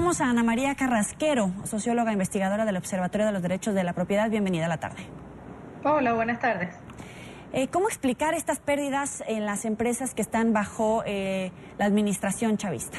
Saludamos a Ana María Carrasquero, socióloga investigadora del Observatorio de los Derechos de la Propiedad. Bienvenida a la tarde. Hola, buenas tardes. ¿Cómo explicar estas pérdidas en las empresas que están bajo la administración chavista?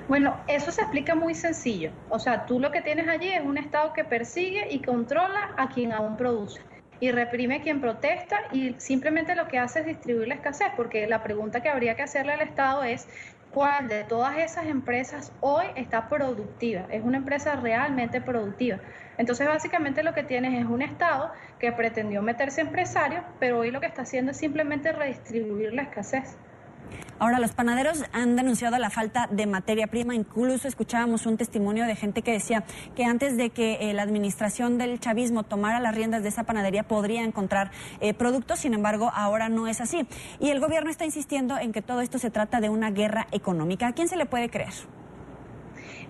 Bueno, eso se explica muy sencillo. O sea, tú lo que tienes allí es un Estado que persigue y controla a quien aún produce y reprime a quien protesta, y simplemente lo que hace es distribuir la escasez, porque la pregunta que habría que hacerle al Estado es: ¿cuál de todas esas empresas hoy está productiva? Es una empresa realmente productiva. Entonces, básicamente lo que tienes es un Estado que pretendió meterse empresarios, pero hoy lo que está haciendo es simplemente redistribuir la escasez. Ahora, los panaderos han denunciado la falta de materia prima. Incluso escuchábamos un testimonio de gente que decía que antes de que la administración del chavismo tomara las riendas de esa panadería podría encontrar productos. Sin embargo, ahora no es así. Y el gobierno está insistiendo en que todo esto se trata de una guerra económica. ¿A quién se le puede creer?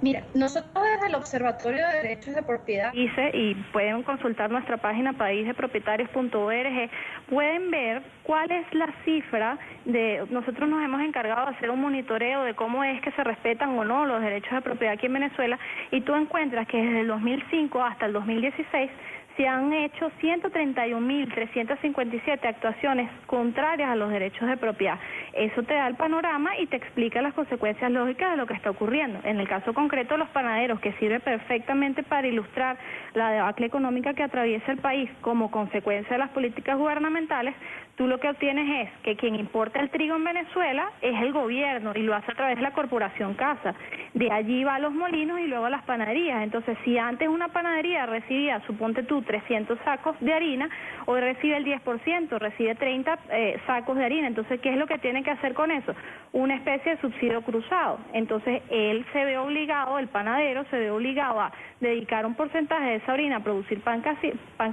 Mira, nosotros desde el Observatorio de Derechos de Propiedad y pueden consultar nuestra página paisdepropietarios.org, pueden ver cuál es la cifra de... Nosotros nos hemos encargado de hacer un monitoreo de cómo es que se respetan o no los derechos de propiedad aquí en Venezuela, y tú encuentras que desde el 2005 hasta el 2016 se han hecho 131.357 actuaciones contrarias a los derechos de propiedad. Eso te da el panorama y te explica las consecuencias lógicas de lo que está ocurriendo. En el caso concreto de los panaderos, que sirve perfectamente para ilustrar la debacle económica que atraviesa el país como consecuencia de las políticas gubernamentales, tú lo que obtienes es que quien importa el trigo en Venezuela es el gobierno, y lo hace a través de la corporación Casa. De allí va a los molinos y luego a las panaderías. Entonces, si antes una panadería recibía, suponte tú, 300 sacos de harina, hoy recibe el 10%, recibe 30 sacos de harina. Entonces, ¿qué es lo que tiene que hacer con eso? Una especie de subsidio cruzado. Entonces, él se ve obligado, el panadero se ve obligado a dedicar un porcentaje de esa harina a producir pan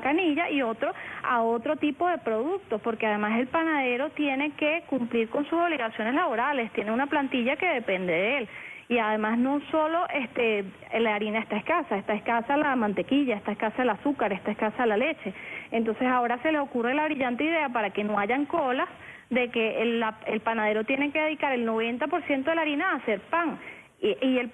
canilla y otro a otro tipo de productos, porque además el panadero tiene que cumplir con sus obligaciones laborales, tiene una plantilla que depende de él. Y además no solo la harina está escasa la mantequilla, está escasa el azúcar, está escasa la leche. Entonces ahora se le ocurre la brillante idea, para que no hayan colas, de que el panadero tiene que dedicar el 90% de la harina a hacer pan. Y el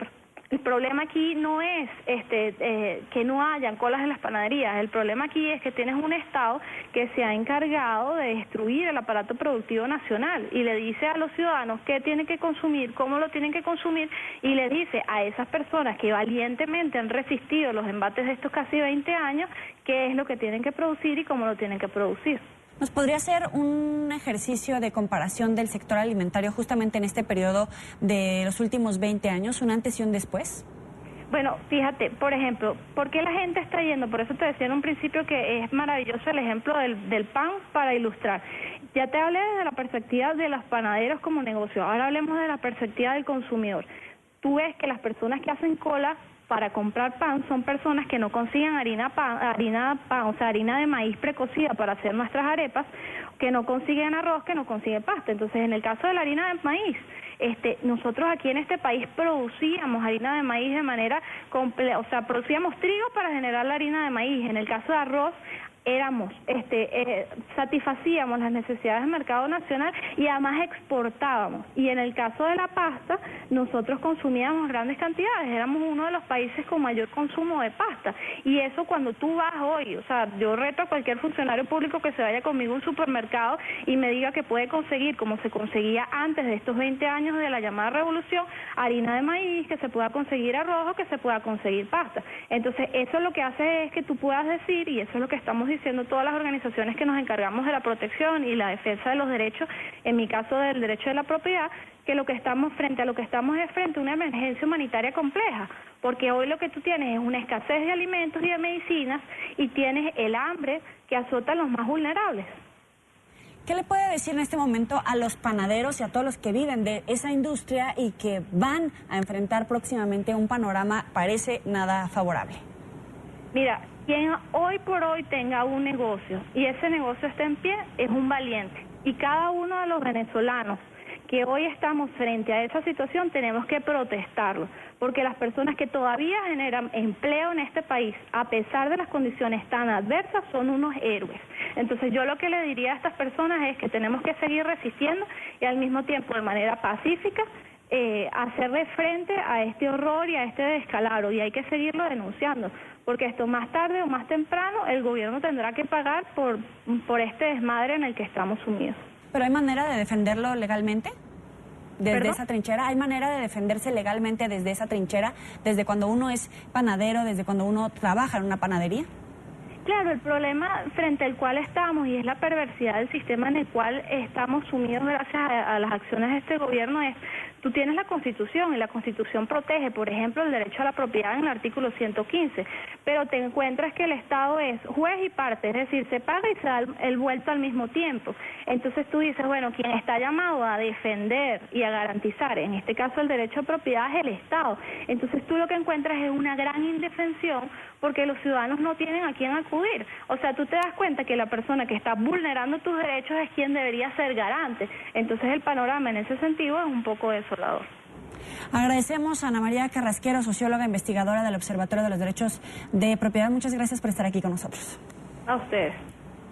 problema aquí no es que no hayan colas en las panaderías. El problema aquí es que tienes un Estado que se ha encargado de destruir el aparato productivo nacional y le dice a los ciudadanos qué tienen que consumir, cómo lo tienen que consumir, y le dice a esas personas que valientemente han resistido los embates de estos casi 20 años qué es lo que tienen que producir y cómo lo tienen que producir. ¿Nos podría hacer un ejercicio de comparación del sector alimentario justamente en este periodo de los últimos 20 años, un antes y un después? Bueno, fíjate, por ejemplo, ¿por qué la gente está yendo? Por eso te decía en un principio que es maravilloso el ejemplo del pan para ilustrar. Ya te hablé desde la perspectiva de los panaderos como negocio, ahora hablemos de la perspectiva del consumidor. Tú ves que las personas que hacen cola para comprar pan son personas que no consiguen harina de maíz precocida para hacer nuestras arepas, que no consiguen arroz, que no consiguen pasta. Entonces, en el caso de la harina de maíz, nosotros aquí en este país producíamos harina de maíz de manera completa, o sea, producíamos trigo para generar la harina de maíz. En el caso de arroz, satisfacíamos las necesidades del mercado nacional y además exportábamos. Y en el caso de la pasta, nosotros consumíamos grandes cantidades, éramos uno de los países con mayor consumo de pasta. Y eso, cuando tú vas hoy, o sea, yo reto a cualquier funcionario público que se vaya conmigo a un supermercado y me diga que puede conseguir, como se conseguía antes de estos 20 años de la llamada revolución, harina de maíz, que se pueda conseguir arroz o que se pueda conseguir pasta. Entonces, eso lo que hace es que tú puedas decir, y eso es lo que estamos diciendo todas las organizaciones que nos encargamos de la protección y la defensa de los derechos, en mi caso del derecho de la propiedad, que lo que estamos frente a una emergencia humanitaria compleja, porque hoy lo que tú tienes es una escasez de alimentos y de medicinas, y tienes el hambre que azota a los más vulnerables. ¿Qué le puede decir en este momento a los panaderos y a todos los que viven de esa industria y que van a enfrentar próximamente un panorama parece nada favorable? Mira, quien hoy por hoy tenga un negocio y ese negocio está en pie es un valiente, y cada uno de los venezolanos que hoy estamos frente a esa situación tenemos que protestarlo, porque las personas que todavía generan empleo en este país, a pesar de las condiciones tan adversas, son unos héroes. Entonces yo lo que le diría a estas personas es que tenemos que seguir resistiendo y al mismo tiempo de manera pacífica hacerle frente a este horror y a este descalabro, y hay que seguirlo denunciando, porque esto más tarde o más temprano el gobierno tendrá que pagar por este desmadre en el que estamos sumidos. ¿Pero hay manera de defenderlo legalmente? Desde ¿Perdón? esa trinchera, ¿hay manera de defenderse legalmente desde esa trinchera, desde cuando uno es panadero, desde cuando uno trabaja en una panadería? Claro, el problema frente al cual estamos, y es la perversidad del sistema en el cual estamos sumidos gracias a las acciones de este gobierno, es: tú tienes la Constitución, y la Constitución protege, por ejemplo, el derecho a la propiedad en el artículo 115, pero te encuentras que el Estado es juez y parte, es decir, se paga y se da el vuelto al mismo tiempo. Entonces tú dices, bueno, quien está llamado a defender y a garantizar, en este caso el derecho a propiedad, es el Estado. Entonces tú lo que encuentras es una gran indefensión, porque los ciudadanos no tienen a quién acudir. O sea, tú te das cuenta que la persona que está vulnerando tus derechos es quien debería ser garante. Entonces el panorama en ese sentido es un poco desolador. Agradecemos a Ana María Carrasquero, socióloga investigadora del Observatorio de los Derechos de Propiedad. Muchas gracias por estar aquí con nosotros. A ustedes.